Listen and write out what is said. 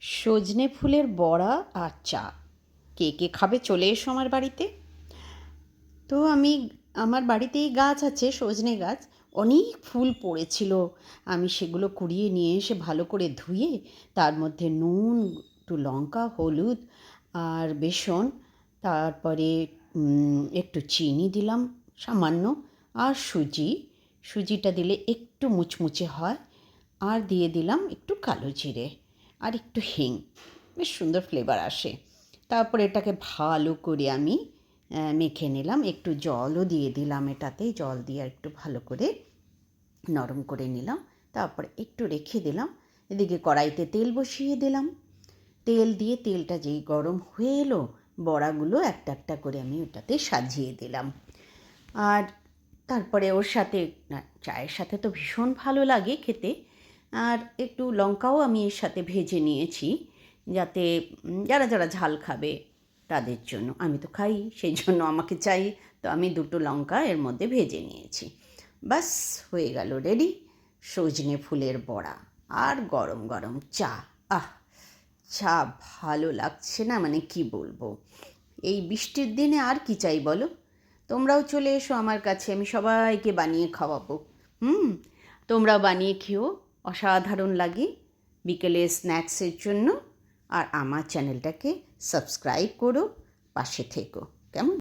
সজনে ফুলের বড়া আর চা। কে কে খাবে চলে এসো আমার বাড়িতে। তো আমার বাড়িতেই গাছ আছে, সজনে গাছ। অনেক ফুল পড়েছিল। আমি সেগুলো কুড়িয়ে নিয়ে এসে ভালো করে ধুয়ে তার মধ্যে নুন, একটু লঙ্কা, হলুদ আর বেসন, তারপরে একটু চিনি দিলাম সামান্য, আর সুজিটা দিলে একটু মুচমুচে হয়। আর দিয়ে দিলাম একটু কালো জিরে আর একটু হিং, বেশ সুন্দর ফ্লেভার আসে। তারপর এটাকে ভালো করে আমি মেখে নিলাম, একটু জলও দিয়ে দিলাম এটাতে, জল দিয়ে একটু ভালো করে নরম করে নিলাম। তারপর একটু রেখে দিলাম। এদিকে কড়াইতে তেল বসিয়ে দিলাম। তেল দিয়ে তেলটা যেই গরম হয়ে এলো, বড়াগুলো একটা একটা করে আমি ওটাতে সাজিয়ে দিলাম। আর তারপরে ওর সাথে, চায়ের সাথে তো ভীষণ ভালো লাগে খেতে। আর একটু লঙ্কাও আমি এর সাথে ভেজে নিয়েছি, যাতে যারা যারা ঝাল খাবে তাদের জন্য। আমি তো খাই, সেই জন্য আমাকে চাই। তো আমি দুটো লঙ্কা এর মধ্যে ভেজে নিয়েছি। বাস হয়ে গেল রেডি সজনে ফুলের বড়া আর গরম গরম চা। আহ, চা ভালো লাগছে না, মানে কি বলবো। এই বৃষ্টির দিনে আর কি চাই বলো। তোমরাও চলে এসো আমার কাছে, আমি সবাইকে বানিয়ে খাওয়াবো। তোমরাও বানিয়ে খেও, অসাধারণ লাগে বিকেলে স্ন্যাক্সের জন্য। আর আমার চ্যানেলটাকে সাবস্ক্রাইব করো, পাশে থেকো, কেমন?